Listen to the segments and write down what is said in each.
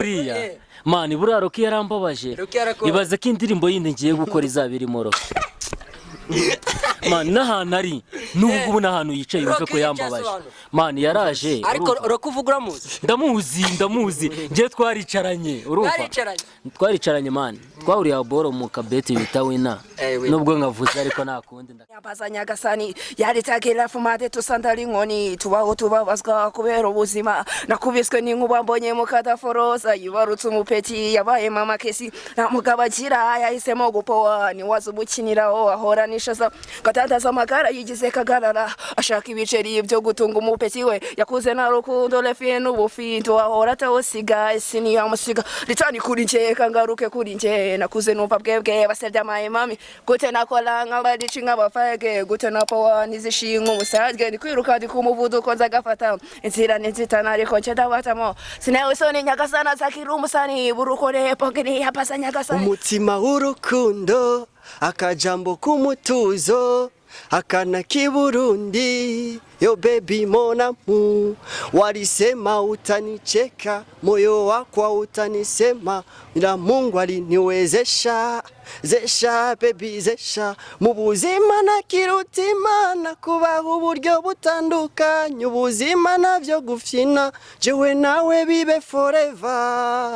Priya mani buriya Roki yarambabaje ibaze ko indirimbo yindi ngiye gukora izaba irimo Roki mani n'ahantu ari n'ubu n'ahantu yicaye yumve ko yambabaje mani yaraje ariko Roki uvuga uramuzi ndamuzi ngiye twaricaranye urumva twaricaranye mani twahuriye boro mu kabeti bita wina nubwo nkavuze ariko nakundi yabazanya gasani yaritakira fumate tusandari nkoni tubaho tubabazwa kubera ubuzima nakubiswe n'inkuba mbonye mu kadaforoza yibarutse umupeti yabaye mama kesi namugaba kira yahisemo gupowa ni wazo umukiniraho ahora nishaza gatandaza amagara yigize kagarara ashaka ibiceri byo gutunga umupeti we yakuze na rukundo lefie n'ubufinto ahora atawusiga sini yamusiga litani kuri nje kangaruke kuri nje nakuze numva bwebwe basebya maye mami gute nakora nk'abadici nk'abafage gute napowa nizishinga umusajwe ni kwiruka ndi kumuvuduko nzagafata inzira nzitana ariko nce ndabatamo sinewe soni nyagasana zakira umusani burukore pogeni yapasa nyagasani umutima w'urukundo akajambo kumutuzo akana kiburundi yo baby monamu walisema utanicheka moyo wako utanisema ila Mungu aliniwezesha zesha baby zesha mu buzima nakirutima nakubaho uburyo butandukanye ubuzima navyo gufyina jewe nawe bibe forever.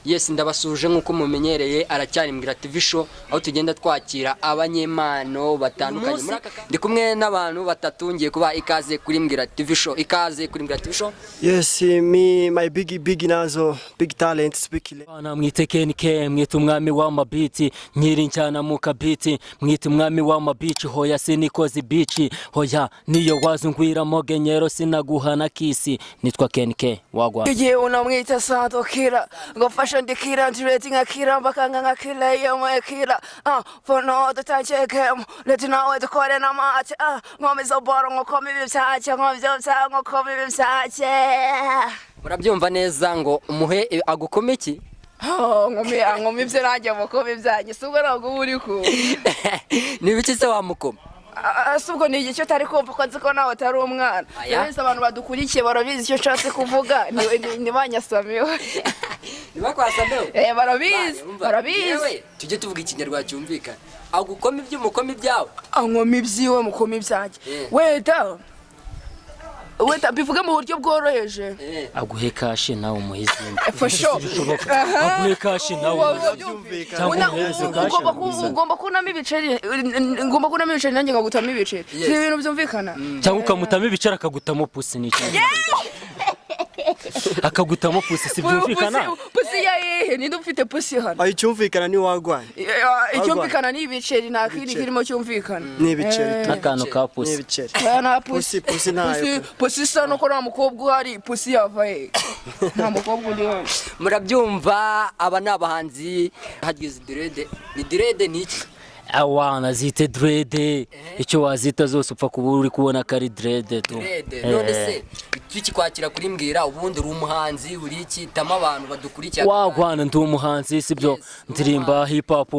Yes ndabasuje nkuko mumenyereye aracyari Mbwira TV show aho tugenda twakira abanyemano batandukanye ndi kumwe n'abantu batatu ngiye kuba ikaze kuri Mbwira TV show ikaze kuri Mbwira TV show. Yes me my big nazo big talent speak bana mwite KNK mwite umwami wa mabiti nyiri ncyana mu kabiti mwite umwami wa mabici hoya sinikoze bici hoya niyo wazungwira mogenyero sinaguhana kisi nitwa KNK wagwa igihe unamwita Santo Kira ngofasha ndikira ndirating akira bakanga ngakira yamo akira for no the time check him let you know the core na mate ngomeza boro ngokomi bibyaje ngomeza ngokomi bibyaje murabyumva neza ngo umuhe agukomeki ngomi byo najya mukomi byanye subwo nago uri ku nibiki se wamukoma subwo ni icyo tari kumva ko nziko nawe tari umwana yese abantu badukurikiye barabizi icyo nshatse kuvuga ni banyasamiwe nibakwasamiwe barabizi tujye tuvuga ikinyarwanda cyumvikana agukoma iby'umukoma ibyawe ngomi byiwe mukoma ibyaje weta bivuga mu buryo bworoheje aguhe kashi nawe umuhizimba fasho aguhe kashi nawe ugomba kunamo ibiceri nanjye ngagutamo ibiceri si ibintu byumvikana cyangwa ukamutamo ibiceri akagutamo pusi n'icyo akagutamo pusi si byumvikana pusi yahe ninde ufite pusi hano ayi cyumvikana ni wagwaye icyumvikana ni ibiceri nta kindi kirimo cyumvikana ni ibiceri n'akantu ka pusi ni ibiceri na pusi nayo pusi isa nuko nta mukobwa uhari pusi yavaye nta mukobwa uri hano murabyumva aba ni abahanzi hagize direde ni direde ni iki awana zite dread icyo wazita zose upfa kuba uri kubona kari dread tu none se twiki kwakira kuri Mbwira ubundi uri umuhanzi uri iki tama abantu badukurikiye wagwana ndi umuhanzi sibyo ndirimba hip hop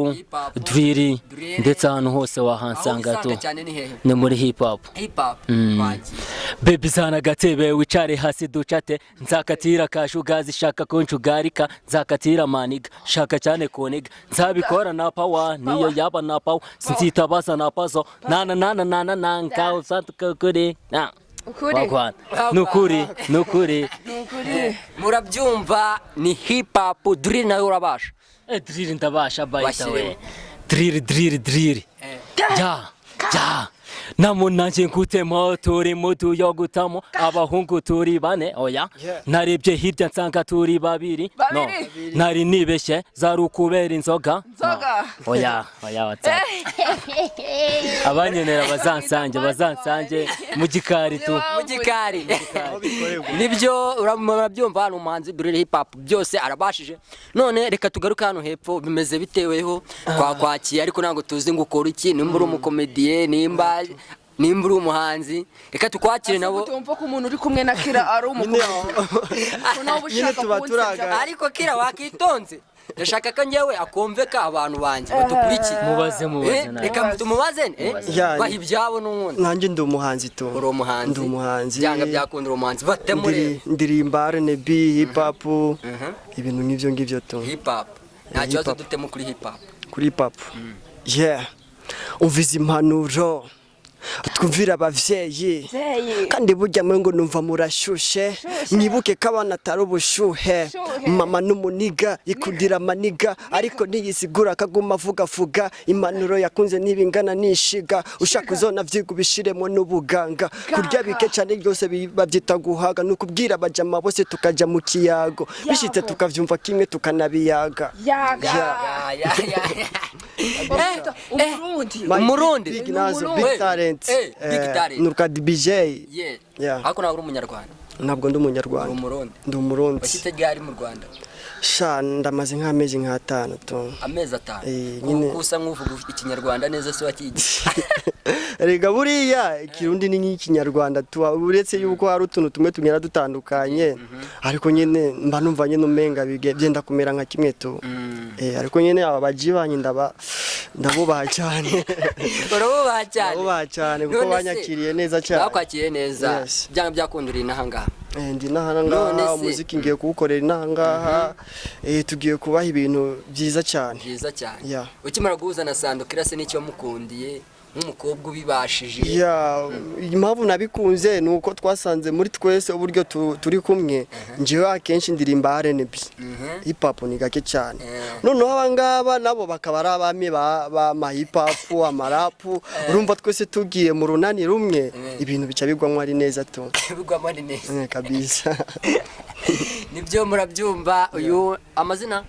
drill ndetse ahantu hose wahansanga tu ni muri hip hop baby zana gatebe wicare hasi ducate nzakatira kashugazi shaka konchugarika nzakatira maniga shaka cyane koniga nzabikora na power niyo yaba na power sinzitabaza na pazo nana nkao satukuri na nukuri murabyumva ni hip hop drill nayo urabasha drill ndabasha bayitawe drill ja namo nanje nkutemo turi mutu yo gutamo abahungu turi bane oya narebye hirya nsanga turi babiri no nari nibeshye zarukubera inzoga oya wata abanyenera bazansange mu gikari tu mu gikari nibyo urabyumva hano umuhanzi drill hip hop byose arabashije none reka tugaruka hano hepfo bimeze biteweho kwakiye ariko nango tuzi ngo ukora iki nimba uri umukomediye nimba umuhanzi reka tukwakire nabo tumva ko umuntu uri kumwe na Kira ari umukomediye nyine tuba turaga ariko Kira wakitonze ndashaka ko njyewe akomveka abantu banjye badukurikiye. mubaze nawe. Reka tumubaze baha ibyabo n'ubundi. Nanjye ndi umuhanzi tu. Uri umuhanzi. Ndi umuhanzi. Byanga byakunda uri umuhanzi batemure. Ndirimba R&B, hip hop. Ibintu nk'ivyo ngivyo tu. Hip hop. Nta kibazo dutemo kuri hip hop. Kuri hip hop. Yeah. Umviza impanuro. Twumvira abavyeyi kandi burya mwe ngo numva murashushe mwibuke ko abana atari ubushuhe mama n'umuniga ikundira amaniga ariko niyisigura akaguma avuga impanuro yakunze nibingana nishiga ushaka uzona vyiga ubishiremo n'ubuganga kurya bike cyane byose babyita guhaga nukubwira abajama bose tukaja mu kiyago bishitse tukavyumva kimwe tukanabiyaga Umurundi big nazo big talent nuka DJ ariko ntabwo uri umunyarwanda. Ntabwo ndi umunyarwanda. Ndi umurundi. Washyitse ryari mu Rwanda? Sha ndamaze nk'amezi nk'atanu tu. Amezi 5. Kusa nk'uvuga ikinyarwanda neza so wakigiye. Rega buriya Kirundi ni nk'ikinyarwanda tu uretse yuko hari utuntu tumwe tugenda dutandukanye ariko nyene mba numva nyene umenga byenda kumera nka kimwe tu. Ariko nyene aba bajibanye ndabubaha cyane. Urabubaha cyane. Ndabubaha cyane kuko banyakiriye neza cyane. Bakwakiriye neza. Byanga byakundira inahangaha. Ndi nahangaha umuziki ngiye kuwukorera inahangaha tugiye kubaha ibintu byiza cyane. Byiza cyane. Ukimara guhuza na Sando Kirase n'icyo mukundiye nk'umukobwa ubibashije. Impamvu nabikunze nuko twasanze muri twese uburyo turi kumwe njewe akenshi ndirimba R&B. Hip hop ni gake cyane. Noneho abangaba nabo bakaba ari abami ba hip hop amarapu urumva twese tugiye mu runani rumwe ibintu bica bigwamwa ari neza tu. Bigwamwa ari neza. Kabisa. Nibyo murabyumva uyu amazina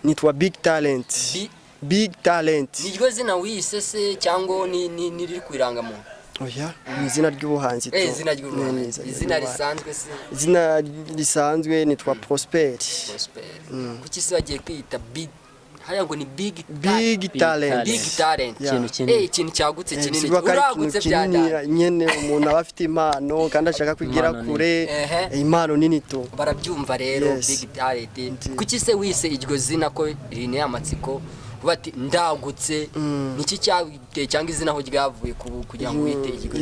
nitwa Big Talent. Big Talent. Niryo zina wise se cyangwa ni riri kwirangamuntu? Oya, ni izina ry'ubuhanzi tu. Izina ry'ubuhanzi. Izina risanzwe se? Izina risanzwe nitwa Prosper. Kuki se wagiye kwita Big? Haya ngo ni Big Talent. Big Talent. Ikintu cyagutse kinini. Uragutse cyane. Nyene umuntu aba afite impano kandi ashaka kwigira kure. Impano nini tu. Barabyumva rero Big Talent. Kuki se wise iryo zina ko rine amatsiko? Bati ndagutse niki cyabiteye cyangwa izina aho ryavuye kugira ngo wite ikigo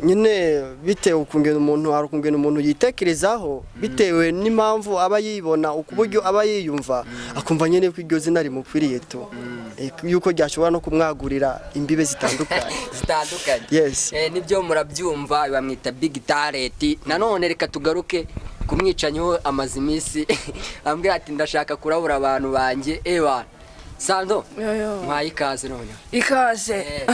nyine bitewe ukungena umuntu arukungena umuntu yitekerezaho bitewe n'impamvu aba yibona ukuburyo aba yiyumva akumva nyene ko iryo zina rimukwiriye to yuko ryashobora no kumwagurira imbibe zitandukanye. Yes. Nibyo murabyumva bamwita Big Talent. Nanone reka tugaruke kumwicanyo amazimisi ambwira ati ndashaka kurabura abantu banje Sando, mwaye ikaze none. Ikaze.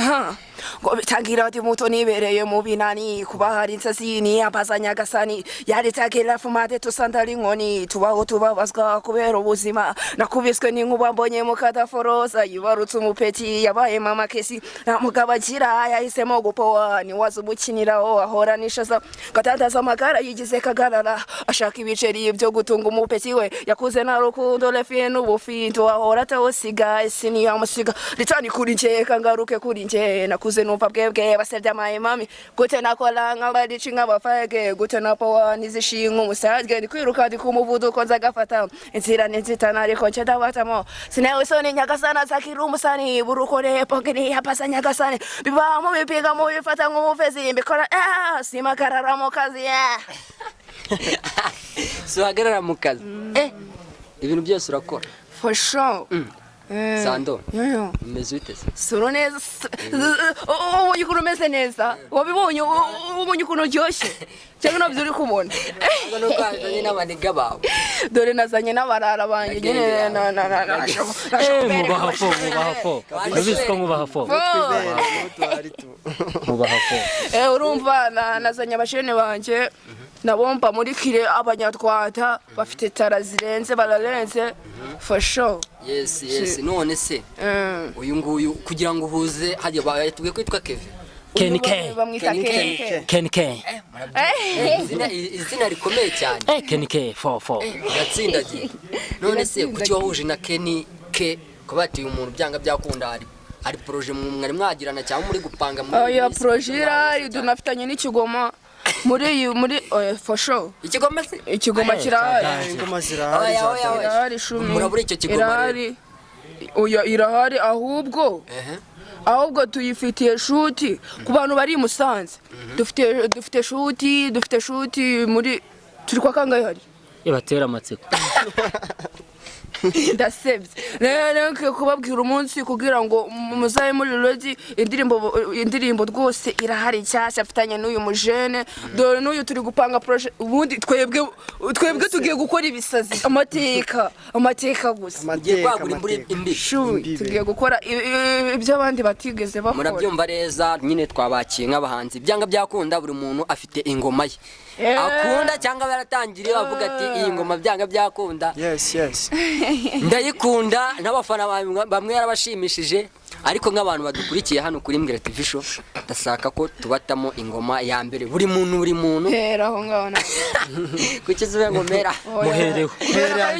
Ngo bitangira ati muto nibereye mu binani kuba hari insasini apazanya gasani yaritakira fumate tusandali nkoni tubaho tubabazwa kubera ubuzima nakubiswe n'inkuba mbonye mu kadaforoza yibarutse umupeti yabaye mama kesi na mugabagira yahisemo gupowa ni wazubukiniraho ahora nishaza gatandaza amagara yigize kagarara ashaka ibiceri byo gutunga umupeti we yakuze na rukundo lefie n'ubufinto ahora atawusiga isini yamusiga ritani kuri nje kangaruke kuri nje nakuze numva bwebwe basebya my mami gute nakola nk'abadici nk'abafage gute napowa nizishinga umusajwe ndi kwiruka ndi kumuvuduko nzagafata inzira nzitana ariko nce ndabatamo sinewe soni nyagasana zakira umusani burukore pokeni yapasa nyagasani biba mu bipiga mu bifata nk'umufezi mbikora simakarara mu kazi suhagarara mu kazi ibintu byose urakora for sure. Sando, umeze ute se? Suro neza. Ubonye ukuntu umeze neza. Wabibonye ubonye ukuntu uryoshye. Cyangwa nabyo uri kubona. Ngo nuko azanye n'abaniga bawe. Dore nazanye n'abarara banjye nyine mubahafo. Nubisiko mubahafo. Mubahafo. Urumva nazanye abashene banje nabomba muri kire abanyarwanda bafite tara zirenze bararenze for sure. Yes. None se uyu nguyu kugira ngo uhuze hajye batubwiye ko yitwa Kevin. Ken K. Izina rikomeye cyane. Ken K 44. Gatsindagiye. None se kuki wahuje na Ken K ko batiye umuntu byanga byakunda ari projet mwari mwagirana cyangwa muri gupanga muri. Oya projet iri dunafitanye n'ikigoma muri for sure ikigoma se ikigoma kirahari ingoma zirahari irahari shumi murabura icyo kigoma irahari ahubwo tuyifitiye shuti ku bantu bari i Musanze dufite shuti muri turi kwa kangahe hari ibatera amatsiko ndasebye rero kubabwira umunsi kugira ngo muzaye muri ready indirimbo rwose irahari cyashya afitanye n'uyu mujene dore n'uyu turi gupanga project ubundi twebwe tugiye gukora ibisazi amateka gusa tugiye gukora ibyo abandi batigeze bakora murabyumva neza nyine twabakiye nk'abahanzi byanga byakunda buri muntu afite ingoma ye akunda cyangwa baratangiriye bavuga ati iyi ngoma byanga byakunda yes ndayikunda n'abafana bamwe yarabashimishije ariko nk'abantu badukurikiye hano kuri Mbwira TV show ndasaka ko tubatamo ingoma ya mbere buri muntu hera aho ngaho kukizuye ngo mera muhereho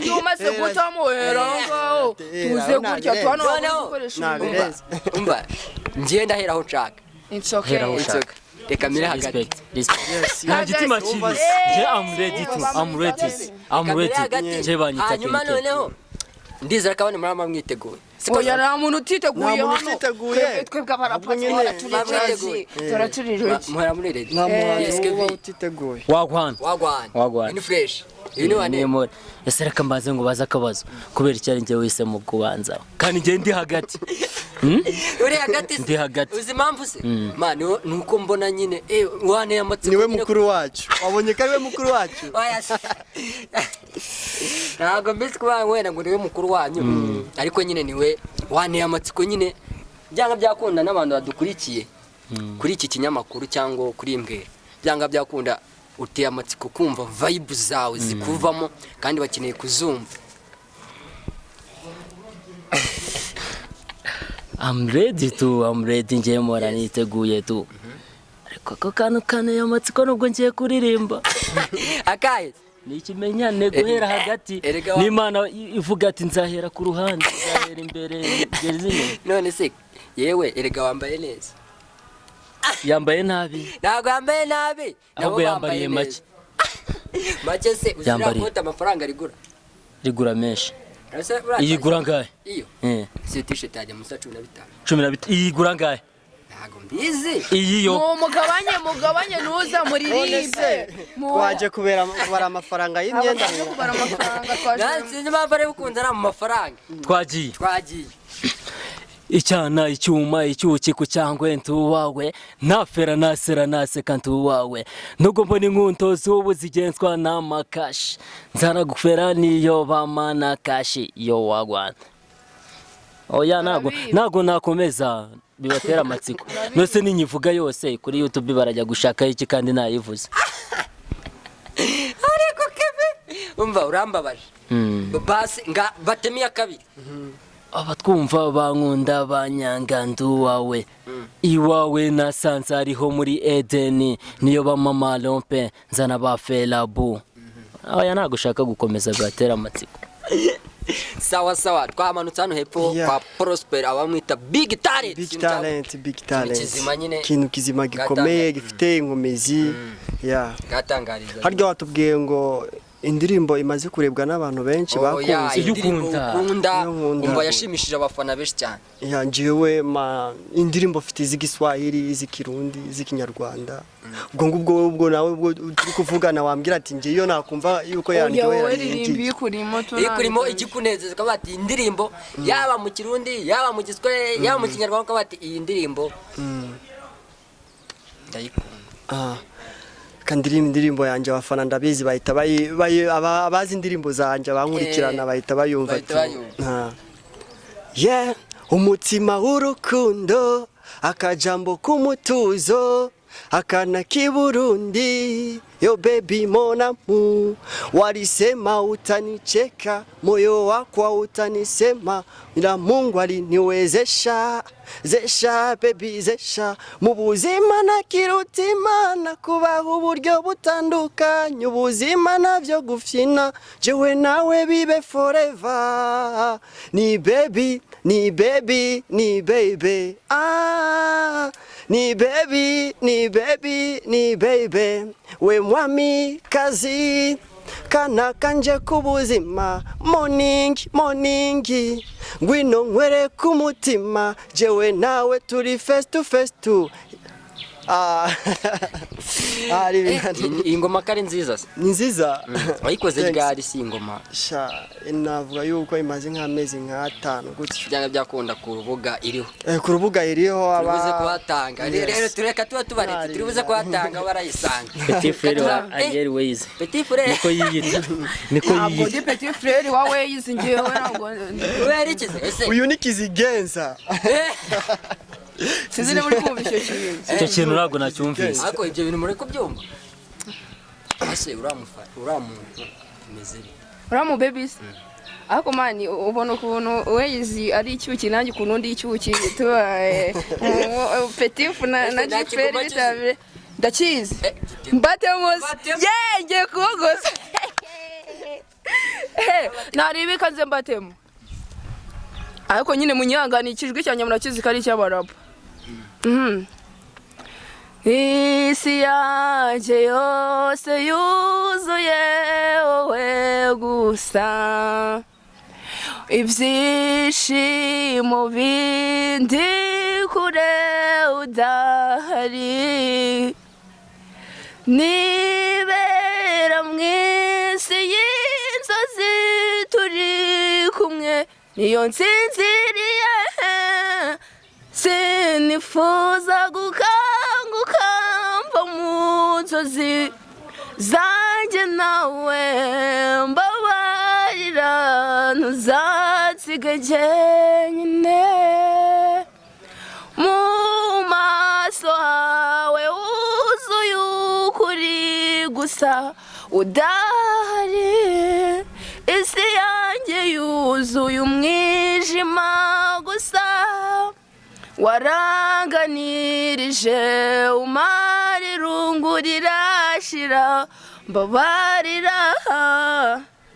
nyuma se gutamo hera aho ngaho tuze gutya twano gukoresha umva ngiye ndaheraho nshaka it's okay reka mire hagati nta gitima kibi I'm ready je banyita hanyuma noneho ndizera ko abandi murama mwiteguye oya nta muntu utiteguye hano twebwe abarapatsi turaturireje muhera muri ready utiteguye wagwana ni fresh Nemora ese reka mbaze ngo baza akabazo kubera icyari ngiye wise mu kubanza kandi ngiye ndi hagati uri hagati ndi hagati uzi impamvu se man nuko mbona nyine wane amatsiko niwe mukuru wacu wabonye ko ariwe mukuru wacu ntabwo mbese kuba wenda ngo niwe mukuru wanyu ariko nyine niwe wane amatsiko nyine byanga byakunda n'abantu badukurikiye kuri iki kinyamakuru cyangwa kuri Mbwira byanga byakunda uteye amatsiko kumva vibe zawe zikuvamo kandi bakeneye kuzumva I'm ready ngiye mora niteguye tu ariko ako kantu kane amatsiko nubwo ngiye kuririmba akaye ni ikimenyane guhera hagati n'Imana ivuga ati nzahera ku ruhande nzahera imbere gerezine none se yewe erega wambaye neza yambaye nabi ntabwo yambaye nabi ntabwo yambariye make se uzira kota amafaranga rigura menshi iyigura ngahe iyo si t-shirt yajya musa 15 iyigura ngahe ntabwo mbizi iyiyo mugabanye nuza muri ribe waje kubera amafaranga y'imyenda kubara amafaranga twaje sinzi impamvu ari gukunda mu mafaranga twagiye icyana icyuma icyuki ku cyangwe ntuwawe nafera nasera naseka ntuwawe nubwo mbona inkunto z'ubu zigenzwa n'amakashi nzaragufera niyo bamana kashi yo wagwana oya ntago nakomeza bibatera amatsiko nose ninyivuga yose kuri YouTube barajya gushaka iki kandi nayivuze ariko kebe umva urambabaje basi nga batemiya kabiri abatwumva bankunda banyangandu wawe iwawe nasanze ariho muri Eden niyo bamama lompe nzana bafelabu aya nagushaka gukomeza gatera amatsiko sawa twamanutse hano hepfo kwa Prosper abamwita big talent kintu kizima gikomeye gifite inkomezi gatangariza haryo watubwiye ngo indirimbo imaze kurebwa n'abantu benshi bakunze ukunda umva yashimishije abafana benshi cyane njewe indirimbo mfite iz'igiswahili iz'ikirundi iz'ikinyarwanda ubwo nawe ubwo turi kuvugana wambwira ati nje iyo nakumva yuko yandiwe ikurimo igikunezeza ko bati indirimbo yaba mu kirundi yaba mu giswahili yaba mu kinyarwanda ko bati iyi ndirimbo ndayikunda kandirimba indirimbo yanje abafana ndabizi bahita abazi indirimbo zanje abankurikirana bahita bayumva umutima w'urukundo akajambo k'umutuzo akana kiburundi yo baby monamu walisema utanicheka moyo wako utanisema ila Mungu aliniwezesha baby zesha mu buzima nakirutima nakubaho uburyo butandukanye ubuzima navyo gufyina jewe nawe bibe forever ni baby ni baby, ni baby, ni baby, we mwami kazi kana kanje kubuzima morning morning ngwino nkwere kumutima jewe nawe turi face to face to iyi ngoma kari nziza se ni nziza wayikoze ryari si ingoma sha navuga yuko imaze nk'amezi nk'5 gutyo byanga byakunda ku rubuga iriho ku rubuga iriho turibuze kuhatanga rero tureka tuba tubaretse turibuze kuhatanga barayisanga Petit frère wa Ariel Ways Petit frère niko yiyita niko ntabwo yiyita ndi petit frère wawe yizingiyeho ntabwo wera ikize ese uyu ni kizigenza sinzi niba uri kumva icyo kintu icyo kintu ntabwo nacyumvise ariko ibyo bintu muri kubyumva ase uramuntu meze uramu babies ariko mani ubona ukuntu Ways ari icyuki nanjye ukuntu ndi icyuki tuba petit frère na frère bitabire ndakizi mbatemos ngiye kugoza naribika nze mbatemo ariko nyine munyanganikijwe cyane murakizi kari cy'abarabo isi yanjye yose yuzuye wowe gusa ibyishimo bindi kure udahari nibera mu isi y'inzozi turi kumwe niyo nsinziriye sinifuza gukanguka mva mu nzozi zanjye nawe mbabarira ntuzansige jyenyine mu maso hawe wuzuye ukuri gusa udahari isi yanjye yuzuye umwijima gusa waranganirije umara irungu rirashira mbabarira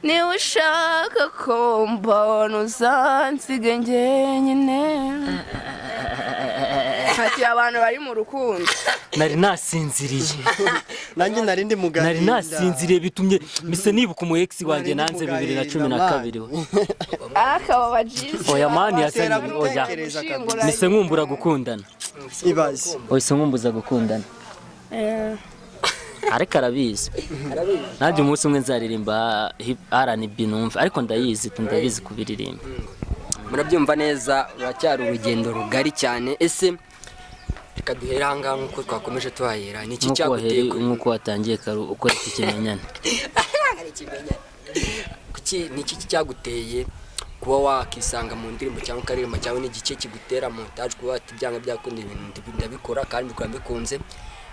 niba ushaka ko mbona uzansige njyenyine ati abantu bari mu rukundo nari nasinziriye nanjye nari ndi muganga nari nasinziriye bitumye mise nibuka umu ex wanjye nanze 2012 akaba bajize oya mani yasanye oya mise nkumbura gukundana ibaze oyise nkumbuza gukundana ariko arabizi nanjye umunsi umwe nzaririmba R&B numva ariko ndabizi kubiririmba murabyumva neza uracyari urugendo rugari cyane ese reka duhere ahangaha nk'uko twakomeje tuhahera ni iki cyaguteye nk'uko watangiye ukora iki kimenyane ni iki cyaguteye kuba wakisanga mu ndirimbo cyangwa ukaririmba cyangwa n'igice kigutera montage kuba wati byanga byakunda ibintu ndabikora kandi bikora bikunze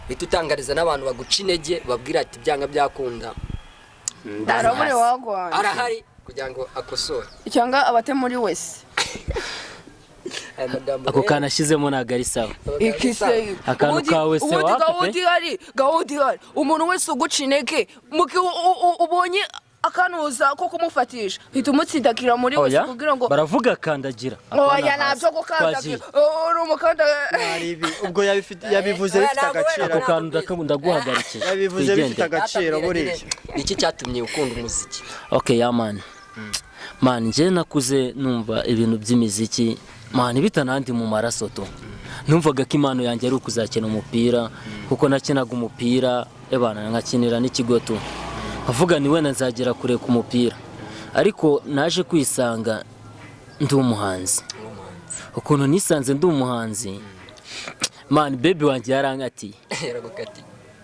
bita utangariza n'abantu baguca intege babwira ati byanga byakunda arabure wagwanye arahari kugira ngo akosore cyangwa abate muri wese ako kanashyizemo ntabwo ari sawa ikise akantu kawe se wa gahudi hari umuntu wese uguca intege ubonye akanuza ko kumufatisha hita umutsindakira muri wese kugira ngo baravuga kandagira oya nabyo gukandagira uri umukanda ubwo yabivuze bifite agaciro ako kantu ndaguhagarikiye yabivuze bifite agaciro buriya niki cyatumye ukunda umuziki okay ya man nje nakuze numva ibintu by'imiziki man bitanandi mu maraso to numvaga ko impano yanjye ari ukuzakina umupira kuko nakinaga umupira ebana nkakinira n'ikigoto avuga ni we nazagera kure ku mupira ariko naje kwisanga ndi umuhanzi ukuntu nisanze ndi umuhanzi man baby wanjye yarangati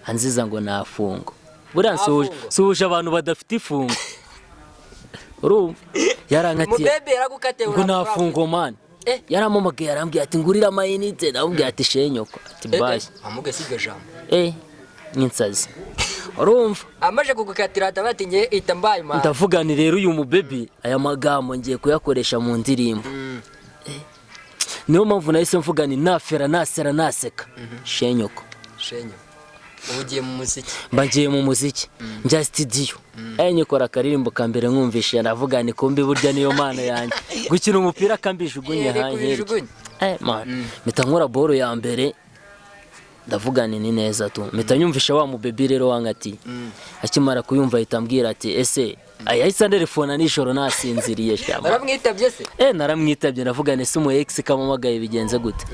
anziza ngo nafungo buriya suhuje abantu badafite ifungo urumva yarangati ngo nafungo man yaramamagaye yarambwiye ati ngurira amayinite ndamubwiye ati shenyoko ati bayi amugasiga jambo nk'insazi urumva amaje kugukatira atabati ngiye ita mbaye man ndavuga ni rero uyu mubebi aya magambo ngiye kuyakoresha mu ndirimbo niyo mpamvu nahise mvuga ni nafera nasera naseka shenyoko ugiye mu muziki mbagiye mu muziki njya studio nyikora akaririmbo ka mbere nkumvishe ndavuga ni kumbi burya niyo mana yanjye gukina umupira kambijugunye hanjye man mpita nkora boro ya mbere ndavuga ni neza tu mpita nyumvisha wa mubebi rero wangati akimara kuyumva ahita ambwira ati ese yahise telefone nijoro nasinziriye shama naramwitabye se naramwitabye ndavuga ni sumu ex kamamagaye bigenze gute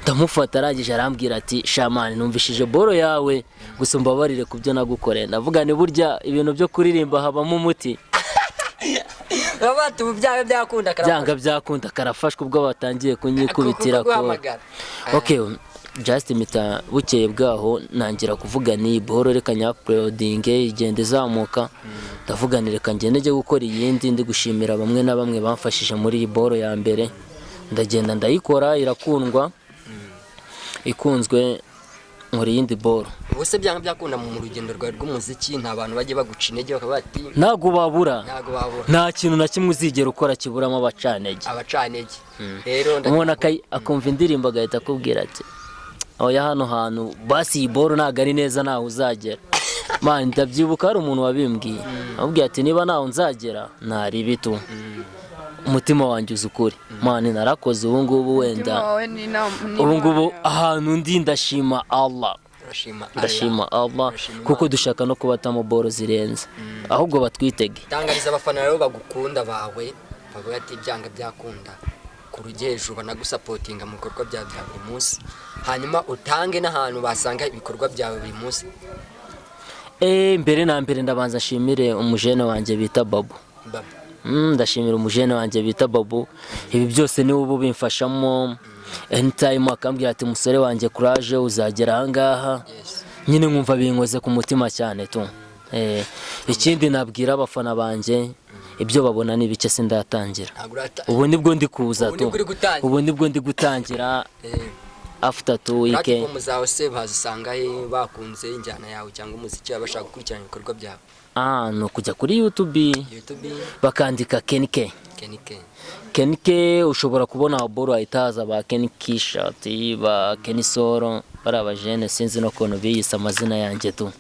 ndamufata arangije arambwira ati shamani numvishije boro yawe gusa mbabarire kubyo nagukoreye ndavuga ni burya ibintu byo kuririmba habamo umuti Rabatu byanga byakunda karafashwe ubwo batangiye kunyikubitira ko okay just imita bukeye bwaho nangira kuvuga ni boro reka nya uploading igende zamuka ndavuga ni reka ngende nje gukora iyindi ndi gushimira bamwe na bamwe bamfashije muri iyi boro ya mbere ndagenda ndayikora irakundwa ikunzwe muri yindi boro ubuse byanga byakunda mu rugendo rwawe rw'umuziki nta bantu bagiye baguca intege bakabati ntago babura nta kintu na kimwe uzigera ukora kiburamo abacanege rero umuntu akumva indirimbo agahita akubwira ati oya hano hantu basi iyi boro ntago ari neza naho uzagera man ndabyibuka hari umuntu wabimbwiye amubwiye ati niba naho nzagera ntari bitu umutima wanjye uzukuri man narakoze ubu ngubu wenda ubu ngubu ahantu ndi ndashima Allah kuko dushaka no kubatamo boro zirenze ahubwo batwitege tangariza abafana rero bagukunda bawe bavuga ati byanga byakunda ku rugejo banagusapotinga mu bikorwa bya buri munsi hanyuma utange n'ahantu basanga ibikorwa byawe buri munsi mbere na mbere ndabanza nshimire umujene wanjye bita Babu ndashimira umujene wanjye bita Babu ibi byose ni ubu bimfashamo anytime akambwira ati musore wanjye courage uzagera ahangaha nyine nkumva binkoze ku mutima cyane tu ikindi nabwira abafana banjye ibyo babona ni bike sindatangira ubu nibwo ndi kuza tu ubu nibwo ndi gutangira after 2 weekend muzaho se bazisanga bakunze injyana yawe cyangwa umuziki bashaka gukurikirana ibikorwa byawe no kujya kuri YouTube bakandika Kenike ushobora kubona boro ahitaza ba Kenike shirt ba Kenisoro bari abajene sinzi no kono biyisa amazina yanjye tu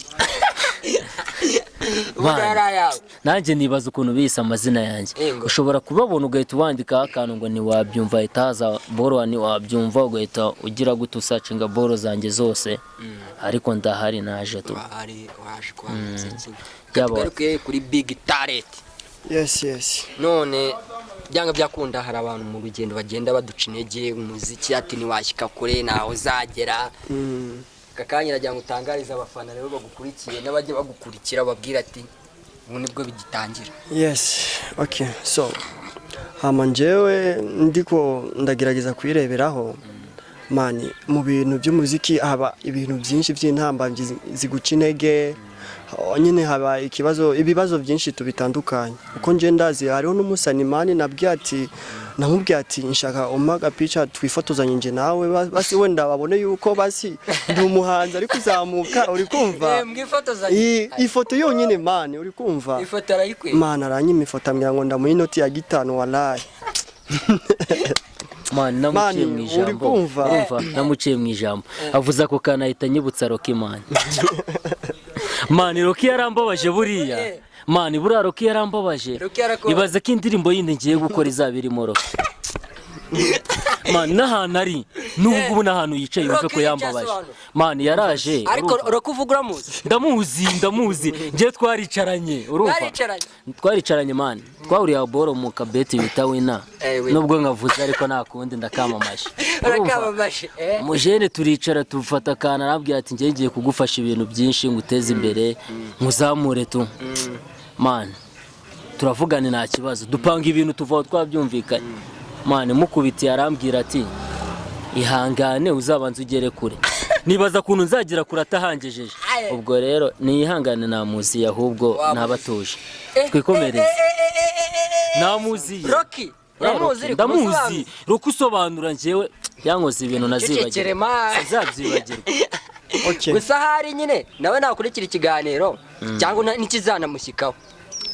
nanjye nibaza ukuntu biyisa amazina yanjye ushobora kubabona ugahita wandika akantu ngo ni wabyumva itaza boro ni wabyumva ugahita ugira gute usacinga boro zanjye zose ariko ndahari naje tu garuke kuri big talent yes none byanga byakunda hari abantu mu rugendo bagenda baduca intege umuziki ati niwashyika kure naho uzagera kakanya rajya ngutangariza abafana rero bagukurikiye n'abajye bagukurikira babwira ati ubu nibwo bigitangira yes okay so hamanjewe ndiko ndagerageza kwireberaho mani mu bintu by'umuziki haba ibintu byinshi by'intambamye ziguca intege nyine haba ibibazo byinshi tubitandukanye uko nje ndazi hariho n'umusanimani nabwiye ati namubwiye ati nshaka umaga picha twifotozanye nje nawe basi wenda babone yuko basi ndi umuhanzi ari kuzamuka uri kumva ifoto yonyine mani uri kumva ifoto arayikwe mani aranyima ifoto ambwira ngo ndamuha inoti ya 5 wallahi mani namuciye mu ijambo namuciye mu ijambo avuza ko kana ahita nyibutsa Rocky mani Rocky yarambabaje buriya mani buriya Rocky yarambabaje ibaze ko indirimbo yindi ngiye gukora izabirimo Rocky mani n'ahantu ari n'ubu n'ahantu yicaye yumve ko yambabaje mani yaraje ariko Rocky uvuga uramuzi ndamuzi ngiye twaricaranye urumva twaricaranye mani twahuriye boro mu kabeti bita Wina nubwo nkavuze ariko nakundi ndakamamaje mujene turicara tufata kana arabwira ati ngiye kugufasha ibintu byinshi nguteze imbere muzamure tu mani turavugana nta kibazo dupanga ibintu tuvaho twabyumvikanye mani mukubiti arambwira ati ihangane uzabanza ugere kure nibaza kuntu nzagira kure atahangejeje ubwo rero niyihangane namuzi ahubwo nabatuje twikomereze namuzi Rocky ndamuzi Rocky usobanura njyewe yankoze ibintu nazibagira gusa hari nyine nawe nakurikira ikiganiro cyangwa n'ikizanamushyikaho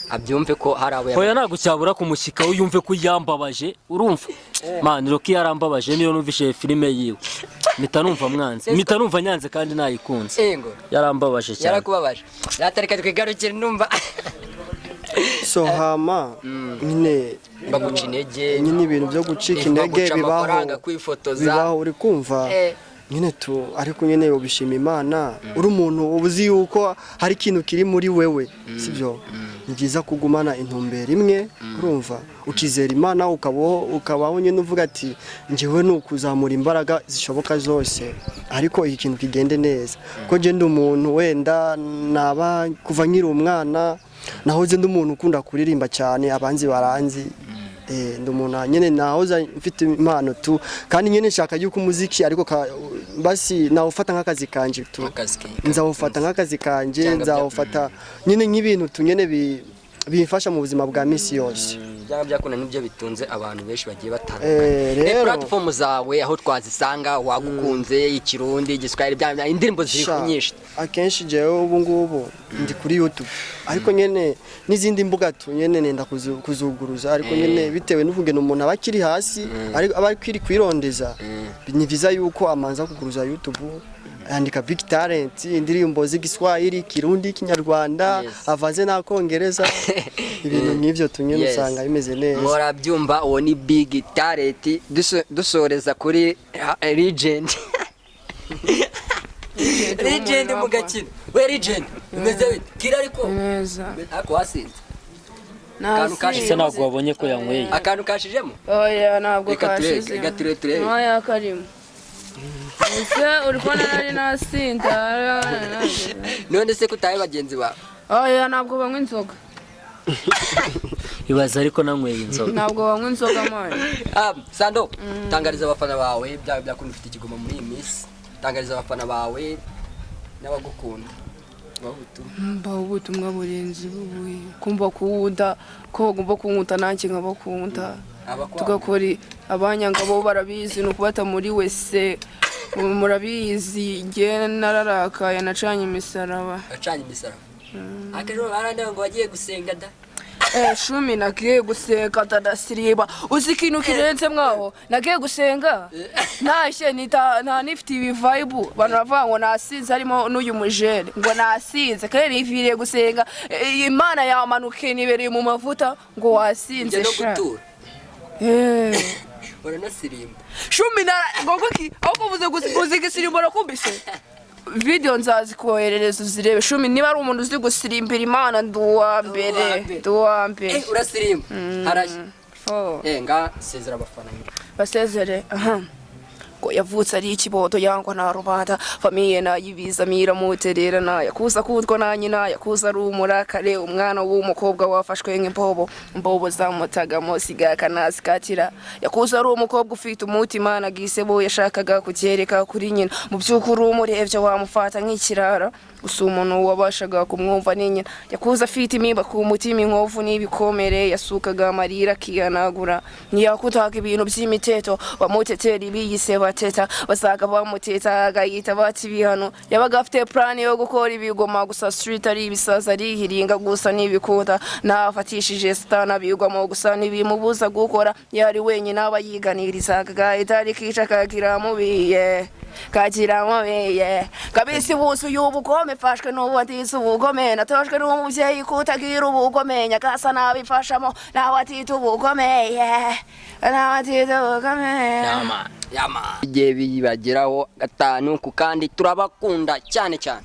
abyumve ko hari abo hoya nagucyabura kumushyikaho yumve ko yambabaje urumva man Rocky yarambabaje niyo numvishe filime yiwe mpita numva mwanze mpita numva nyanze kandi nayikunze yarambabaje cyane yarakubabaje natareka twigarukire numva so hama nyine baguca intege nyine ibintu byo gucika intege bibaho uri kumva nyine ariko nyine ubishima Imana uri umuntu ubuzi yuko hari ikintu kiri muri wewe sibyo ni byiza kugumana intumbero imwe urumva ukizera Imana ukabaho nyine uvuga ati njyewe ni ukuzamura imbaraga zishoboka zose ariko iki kintu kigende neza ko je ndi umuntu wenda naba kuva nkiri umwana nahoze ndi umuntu ukunda kuririmba cyane abanzi baranzi ndi umuntu nyine nahoze mfite impano tu kandi nyine nshaka yuko umuziki ariko basi nawufata nk'akazi kanje tu nzawufata nk'akazi kanje nzawufata nyine nk'ibintu tu nyine bifasha mu buzima bwa misi yose byaba byakunda nibyo bitunze abantu benshi bagiye batandukanye platform zawe aho twazisanga wagukunze ikirundi igiswahili indirimbo ziri kunyinshi akenshi jewe ubu ngubu ndi kuri YouTube ariko nyene n'izindi mbuga tu nyene nenda kuzuguruza ariko nyene bitewe n'uvugeno umuntu abakiri hasi abakiri kwirondeza ni viza yuko amanza kuguruza YouTube andika Big Talent indirimbo z'igiswahili kirundi kinyarwanda avaze na kongereza ibintu nk'ivyo tunyene usanga bimeze neza mora byumva uwo ni Big Talent dusoreza kuri Legend Legend mugakina we Legend umeze kira ariko neza ako wasinze kashise ntabwo wabonye ko yanyweye akantu kashijemo oya ntabwo kashize ture oya karimo ese uri kubona nari nasinda none se kutaye bagenzi bawe oya ntabwo banywa inzoga ibaza ariko nanyweye inzoga ntabwo banywa inzoga mani Sando tangariza abafana bawe byakunda ufite ikigoma muri iyi minsi tangariza abafana bawe n'abagukunda mbaho ubutumwa burenze bubuye kumva kuwuda ko bagomba kunkuta nanjye nkabakunda tugakora abanyanga bo barabizi ni ukubata muri wese murabizi nge nararakaye nacanye imisaraba akero barandeba ngo bagiye gusenga da shumi nagiye gusenga dadasiriba uzi ikintu kirenze mwaho nagiye gusenga ntashye nta nifite ibi vibe banavuga ngo nasinze harimo n'uyu mujere ngo nasinze kandi niviriye gusenga Imana yamanuke nibereye mu mavuta ngo wasinze sha Baranasirimba shumi na ngogoki aho kuvuze gisirimbo rakumbise video nzazikoherereza uzirebe shumi niba ari umuntu uzi gusirimbira Imana nduwa mbere urasirimba haraje nga sezera abafana basezere ngo yavutse ari ikibodo yangwa na rubanda famiye na yibiza mira muterera na yakuza kutwa na nyina yakuza ari umurakare umwana w'umukobwa wafashwe nk'imbobo zamutagamo sigaka nasikatira yakuza ari umukobwa ufite umutima nagisebo yashakaga kugereka kuri nyina mu byukuri umurevye wamufata nk'ikirara gusa umuntu wabashaga kumwumva ninyina yakuza afite imimba ku mutima inkovu n'ibikomere yasukaga amarira kiyanagura ntiyakutaga ibintu by'imiteto bamutetera ibiyise bateta basaga bamuteta agayita bati bihano yabaga afite plan yo gukora ibigoma gusa street ari ibisaza ari hiringa gusa n'ibikuta nafatishije stana bigwamo gusa nibimubuza gukora yari wenyine abayiganirizaga gahita kica kagira mubiye kabisi busu y'ubugome fashwe n'uwatitse ubugome natoshwe n'umuvyeyi kutagira ubugome nyakasa nabifashamo nawatita ubugome yama igihe bibageraho gatanu ku kandi turabakunda cyane cyane